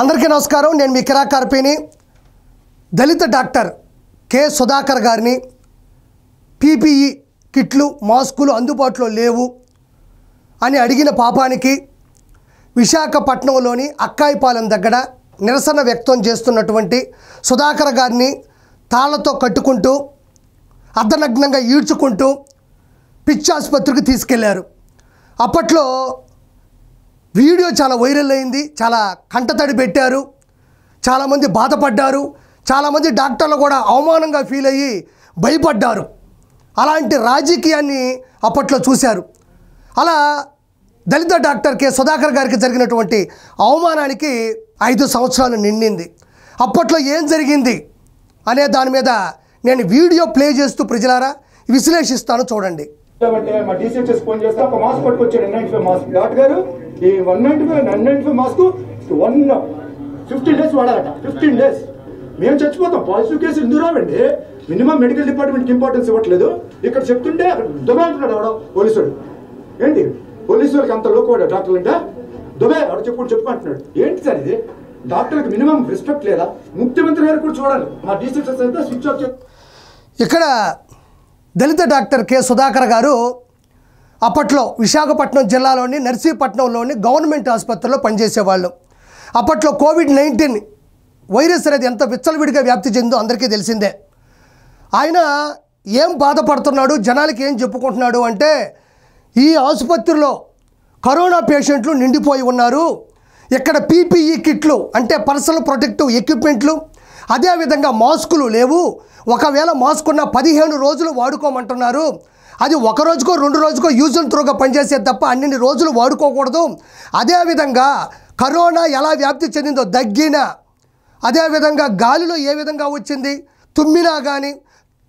అందరికీ నమస్కారం. నేను మీ కిరా కార్పేని. దళిత డాక్టర్ కె సుధాకర్ గారిని పీపీఈ కిట్లు మాస్కులు అందుబాటులో లేవు అని అడిగిన పాపానికి విశాఖపట్నంలోని అక్కాయిపాలెం దగ్గర నిరసన వ్యక్తం చేస్తున్నటువంటి సుధాకర్ గారిని తాళ్లతో కట్టుకుంటూ అర్ధనగ్నంగా ఈడ్చుకుంటూ పిచ్చి ఆసుపత్రికి తీసుకెళ్లారు. అప్పట్లో వీడియో చాలా వైరల్ అయింది, చాలా కంటతడి పెట్టారు, చాలామంది బాధపడ్డారు, చాలామంది డాక్టర్లు కూడా అవమానంగా ఫీల్ అయ్యి భయపడ్డారు. అలాంటి రాజకీయాన్ని అప్పట్లో చూశారు. అలా దళిత డాక్టర్ కె సుధాకర్ గారికి జరిగినటువంటి అవమానానికి 5 సంవత్సరాలు నిండింది. అప్పట్లో ఏం జరిగింది అనే దాని మీద నేను వీడియో ప్లే చేస్తూ ప్రజలారా విశ్లేషిస్తాను, చూడండి. మా డీసీహెచ్ఎస్ ఫోన్ చేస్తే ఒక మాస్క్ పట్టుకొచ్చాడు, N95 మాస్క్. డాక్టర్ గారు ఈ 195 మాస్క్ 15 డేస్ వాడాలట. 15 డేస్ మేము చచ్చిపోతాం. పాజిటివ్ కేసులు ఎందుకు రావండి? మినిమం మెడికల్ డిపార్ట్మెంట్కి ఇంపార్టెన్స్ ఇవ్వట్లేదు. ఇక్కడ చెప్తుంటే అక్కడ దుబాయ్ అంటున్నాడు ఎవడో పోలీసుడు. ఏంటి పోలీసు వాళ్ళకి అంత లోకోడా డాక్టర్లు అంటే దుబాయ్ ఎవడో చెప్పుకుంటున్నాడు. ఏంటి సార్ ఇది? డాక్టర్లకు మినిమం రెస్పెక్ట్ లేదా? ముఖ్యమంత్రి గారు కూడా చూడాలి. మా డీసీహెచ్ఎస్ అయితే స్విచ్ ఆఫ్. ఇక్కడ దళిత డాక్టర్ కె సుధాకర్ గారు అప్పట్లో విశాఖపట్నం జిల్లాలోని నర్సీపట్నంలోని గవర్నమెంట్ ఆసుపత్రిలో పనిచేసేవాళ్ళు. అప్పట్లో కోవిడ్-19 వైరస్ అనేది ఎంత విచ్చలవిడిగా వ్యాప్తి చెందో అందరికీ తెలిసిందే. ఆయన ఏం బాధపడుతున్నాడు, జనాలకి ఏం చెప్పుకుంటున్నాడు అంటే, ఈ ఆసుపత్రిలో కరోనా పేషెంట్లు నిండిపోయి ఉన్నారు, ఇక్కడ పీపీఈ కిట్లు అంటే పర్సనల్ ప్రొటెక్టివ్ ఎక్విప్మెంట్లు, అదేవిధంగా మాస్కులు లేవు, ఒకవేళ మాస్క్ ఉన్న 15 రోజులు వాడుకోమంటున్నారు, అది ఒక రోజుకో 2 రోజుకో యూజ్ అండ్ త్రోగా పనిచేసేది తప్ప అన్ని రోజులు వాడుకోకూడదు. అదేవిధంగా కరోనా ఎలా వ్యాప్తి చెందిందో, దగ్గినా, అదేవిధంగా గాలిలో ఏ విధంగా వచ్చింది, తుమ్మినా కానీ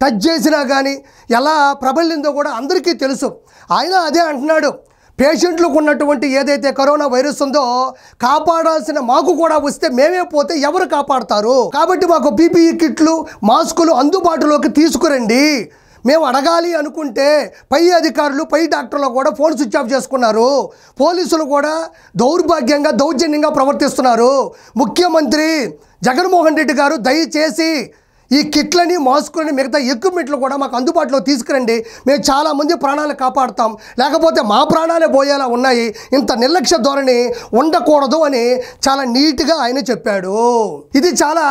టచ్ చేసినా కానీ ఎలా ప్రబలిందో కూడా అందరికీ తెలుసు. ఆయన అదే అంటున్నాడు, పేషెంట్లకు ఉన్నటువంటి ఏదైతే కరోనా వైరస్ ఉందో కాపాడాల్సిన మాకు కూడా వస్తే మేమే పోతే ఎవరు కాపాడతారు? కాబట్టి మాకు పీపీఈ కిట్లు మాస్కులు అందుబాటులోకి తీసుకురండి. మేము అడగాలి అనుకుంటే పై అధికారులు పై డాక్టర్లు కూడా ఫోన్ స్విచ్ ఆఫ్ చేసుకున్నారు. పోలీసులు కూడా దౌర్జన్యంగా ప్రవర్తిస్తున్నారు. ముఖ్యమంత్రి జగన్మోహన్ రెడ్డి గారు దయచేసి ఈ కిట్లని మాస్కులని మిగతా ఎక్విప్మెంట్లు కూడా మాకు అందుబాటులో తీసుకురండి. మేము చాలామంది ప్రాణాలు కాపాడుతాం, లేకపోతే మా ప్రాణాలే పోయేలా ఉన్నాయి. ఇంత నిర్లక్ష్య ధోరణి ఉండకూడదు అని చాలా నీట్గా ఆయన చెప్పాడు. ఇది చాలా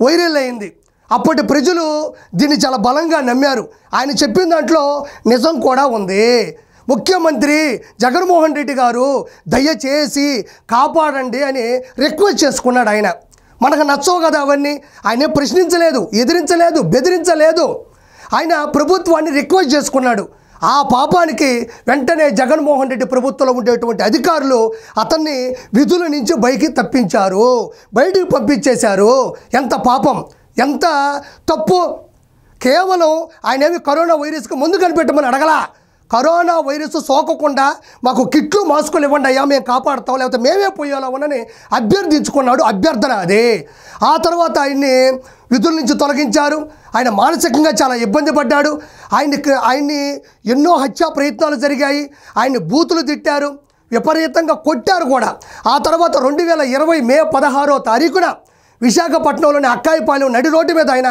వైరల్ అయింది. అప్పటి ప్రజలు దీన్ని చాలా బలంగా నమ్మారు. ఆయన చెప్పిన దాంట్లో నిజం కూడా ఉంది. ముఖ్యమంత్రి జగన్మోహన్ రెడ్డి గారు దయచేసి కాపాడండి అని రిక్వెస్ట్ చేసుకున్నాడు. ఆయన మనకు నచ్చవు కదా అవన్నీ. ఆయన ప్రశ్నించలేదు, ఎదిరించలేదు, బెదిరించలేదు. ఆయన ప్రభుత్వాన్ని రిక్వెస్ట్ చేసుకున్నాడు. ఆ పాపానికి వెంటనే జగన్మోహన్ రెడ్డి ప్రభుత్వంలో ఉండేటువంటి అధికారులు అతన్ని విధుల నుంచి బయటికి పంపించేశారు. ఎంత పాపం, ఎంత తప్పు. కేవలం ఆయన ఏమి కరోనా వైరస్కి ముందు కనిపెట్టమని అడగలా. కరోనా వైరస్ సోకకుండా మాకు కిట్లు మాస్కులు ఇవ్వండి అయ్యా, మేము కాపాడుతాం, లేకపోతే మేమే పోయేలా ఉన్నని అభ్యర్థించుకున్నాడు. అభ్యర్థన అదే. ఆ తర్వాత ఆయన్ని విధుల నుంచి తొలగించారు. ఆయన మానసికంగా చాలా ఇబ్బంది పడ్డాడు. ఆయన్ని ఎన్నో హత్యా ప్రయత్నాలు జరిగాయి. ఆయన్ని బూతులు తిట్టారు, విపరీతంగా కొట్టారు కూడా. ఆ తర్వాత 2020 మే 16వ తారీఖున విశాఖపట్నంలోని అక్కాయిపాలెం నడి రోడ్డు మీద ఆయన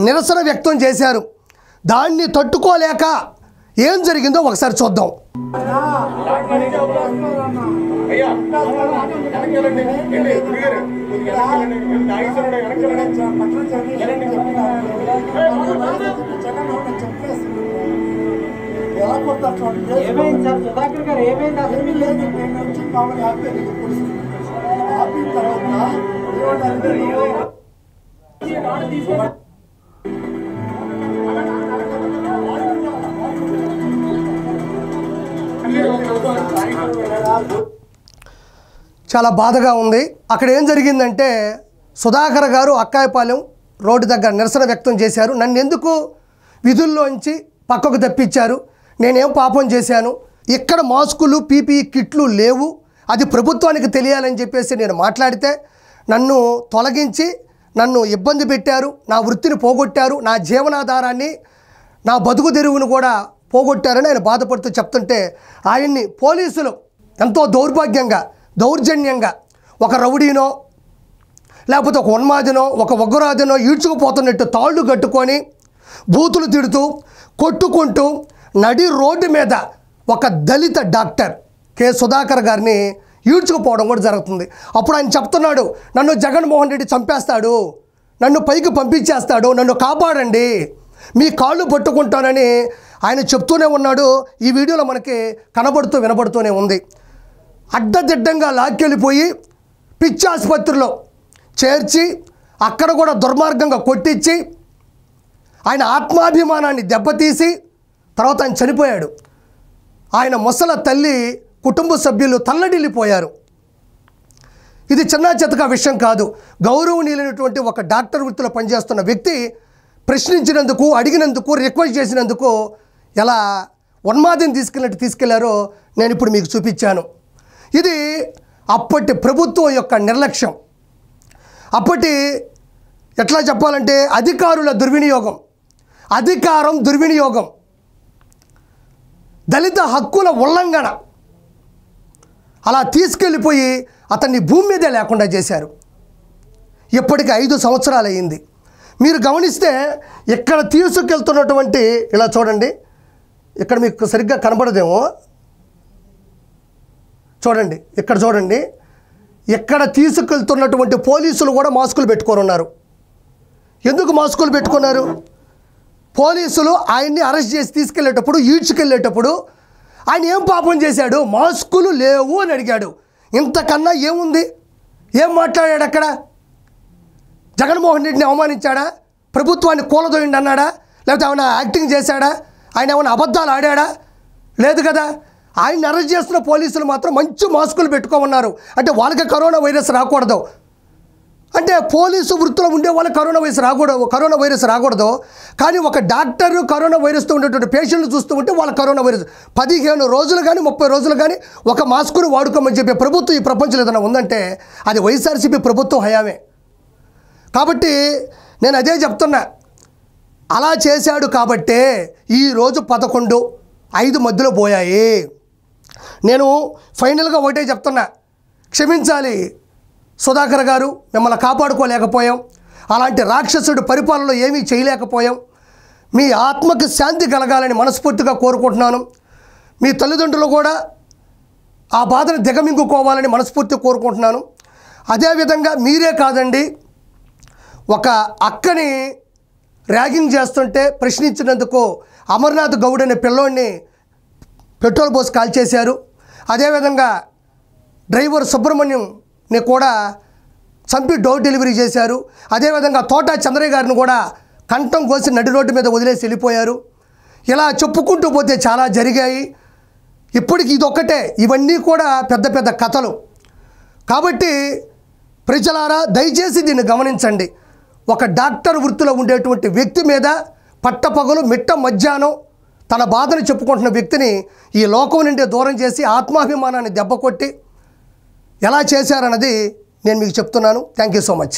నిరసన వ్యక్తం చేశారు. దాన్ని తట్టుకోలేక ఏం జరిగిందో ఒకసారి చూద్దాం. చాలా బాధగా ఉంది. అక్కడ ఏం జరిగిందంటే, సుధాకర్ గారు అక్కాయిపాలెం రోడ్డు దగ్గర నిరసన వ్యక్తం చేశారు. నన్ను ఎందుకు విధుల్లోంచి పక్కకు తప్పించారు, నేనేం పాపం చేశాను, ఇక్కడ మాస్కులు పీపీఈ కిట్లు లేవు, అది ప్రభుత్వానికి తెలియాలని చెప్పేసి నేను మాట్లాడితే నన్ను తొలగించి నన్ను ఇబ్బంది పెట్టారు, నా వృత్తిని పోగొట్టారు, నా జీవనాధారాన్ని, నా బతుకు తెరువును కూడా పోగొట్టారని ఆయన బాధపడుతూ చెప్తుంటే ఆయన్ని పోలీసులు ఎంతో దౌర్జన్యంగా ఒక రౌడీనో లేకపోతే ఒక ఉన్మాదినో ఒక ఉగ్రవాదినో ఈడ్చుకుపోతున్నట్టు తాళ్ళు కట్టుకొని బూతులు తిడుతూ కొట్టుకుంటూ నడి రోడ్డు మీద ఒక దళిత డాక్టర్ కె సుధాకర్ గారిని ఈడ్చుకుపోవడం కూడా జరుగుతుంది. అప్పుడు ఆయన చెప్తున్నాడు, నన్ను జగన్మోహన్ రెడ్డి చంపేస్తాడు, నన్ను పైకి పంపించేస్తాడు, నన్ను కాపాడండి, మీ కాళ్ళు పట్టుకుంటానని ఆయన చెప్తూనే ఉన్నాడు. ఈ వీడియోలో మనకి కనబడుతూ వినబడుతూనే ఉంది. అడ్డదిడ్డంగా లాక్కెళ్ళిపోయి పిచ్చి ఆసుపత్రిలో చేర్చి అక్కడ కూడా దుర్మార్గంగా కొట్టించి ఆయన ఆత్మాభిమానాన్ని దెబ్బతీసి తర్వాత ఆయన చనిపోయాడు. ఆయన ముసల తల్లి కుటుంబ సభ్యులు తల్లడిల్లిపోయారు. ఇది చిన్న చితక విషయం కాదు. గౌరవనీయులైనటువంటి ఒక డాక్టర్ వృత్తిలో పనిచేస్తున్న వ్యక్తి ప్రశ్నించినందుకు, అడిగినందుకు, రిక్వెస్ట్ చేసినందుకు ఎలా ఉన్మాదిని తీసుకెళ్లారో నేను ఇప్పుడు మీకు చూపించాను. ఇది అప్పటి ప్రభుత్వం యొక్క నిర్లక్ష్యం, అప్పటి ఎట్లా చెప్పాలంటే అధికారుల దుర్వినియోగం, అధికారం దుర్వినియోగం, దళిత హక్కుల ఉల్లంఘన. అలా తీసుకెళ్ళిపోయి అతన్ని భూమి మీదే లేకుండా చేశారు. ఇప్పటికి 5 సంవత్సరాలు అయింది. మీరు గమనిస్తే ఇక్కడ తీసుకెళ్తున్నటువంటి, ఇలా చూడండి, ఇక్కడ మీకు సరిగ్గా కనబడదేమో, చూడండి, ఇక్కడ చూడండి, ఇక్కడ తీసుకెళ్తున్నటువంటి పోలీసులు కూడా మాస్కులు పెట్టుకొని ఉన్నారు. ఎందుకు మాస్కులు పెట్టుకున్నారు? పోలీసులు ఆయన్ని అరెస్ట్ చేసి తీసుకెళ్లేటప్పుడు, ఈడ్చుకెళ్ళేటప్పుడు ఆయన ఏం పాపం చేశాడు? మాస్కులు లేవు అని అడిగాడు. ఇంతకన్నా ఏముంది? ఏం మాట్లాడాడు అక్కడ? జగన్మోహన్ రెడ్డిని అవమానించాడా? ప్రభుత్వాన్ని కూలదోయండి అన్నాడా? లేకపోతే ఏమైనా యాక్టింగ్ చేశాడా? ఆయన ఏమైనా అబద్ధాలు ఆడాడా? లేదు కదా. ఆయన్ని అరెస్ట్ చేస్తున్న పోలీసులు మాత్రం మంచి మాస్కులు పెట్టుకోమన్నారు. అంటే వాళ్ళకి కరోనా వైరస్ రాకూడదు, అంటే పోలీసు వృత్తిలో ఉండే వాళ్ళకి కరోనా వైరస్ రాకూడదు. కానీ ఒక డాక్టర్ కరోనా వైరస్తో ఉండేటువంటి పేషెంట్లు చూస్తూ ఉంటే వాళ్ళ కరోనా వైరస్ 15 రోజులు కానీ 30 రోజులు కానీ ఒక మాస్కును వాడుకోమని చెప్పే ప్రభుత్వం ఈ ప్రపంచంలో ఏదైనా ఉందంటే అది వైఎస్ఆర్సీపీ ప్రభుత్వం హయామే. కాబట్టి నేను అదే చెప్తున్నా, అలా చేశాడు కాబట్టే ఈరోజు 11-5 మధ్యలో పోయాయి. నేను ఫైనల్గా ఒకటే చెప్తున్నా, క్షమించాలి సుధాకర్ గారు, మిమ్మల్ని కాపాడుకోలేకపోయాం, అలాంటి రాక్షసుడి పరిపాలనలో ఏమీ చేయలేకపోయాం. మీ ఆత్మకి శాంతి కలగాలని మనస్ఫూర్తిగా కోరుకుంటున్నాను. మీ తల్లిదండ్రులు కూడా ఆ బాధను దిగమింగుకోవాలని మనస్ఫూర్తిగా కోరుకుంటున్నాను. అదేవిధంగా మీరే కాదండి, ఒక అక్కని ర్యాగింగ్ చేస్తుంటే ప్రశ్నించినందుకు అమర్నాథ్ గౌడ్ అనే పిల్లోడిని పెట్రోల్ పోసి కాల్చేశారు. అదేవిధంగా డ్రైవర్ సుబ్రహ్మణ్యంని కూడా చంపి డోర్ డెలివరీ చేశారు. అదేవిధంగా తోట చంద్రయ్య గారిని కూడా కంఠం కోసి నడి రోడ్డు మీద వదిలేసి వెళ్ళిపోయారు. ఇలా చెప్పుకుంటూ పోతే చాలా జరిగాయి. ఇప్పటికి ఇదొక్కటే, ఇవన్నీ కూడా పెద్ద పెద్ద కథలు. కాబట్టి ప్రజలారా దయచేసి దీన్ని గమనించండి. ఒక డాక్టర్ వృత్తిలో ఉండేటువంటి వ్యక్తి మీద పట్టపగలు మిట్ట మధ్యాహ్నం తన బాధను చెప్పుకుంటున్న వ్యక్తిని ఈ లోకం నుండి దూరం చేసి ఆత్మాభిమానాన్ని దెబ్బకొట్టి ఎలా చేశారన్నది నేను మీకు చెప్తున్నాను. Thank you so much.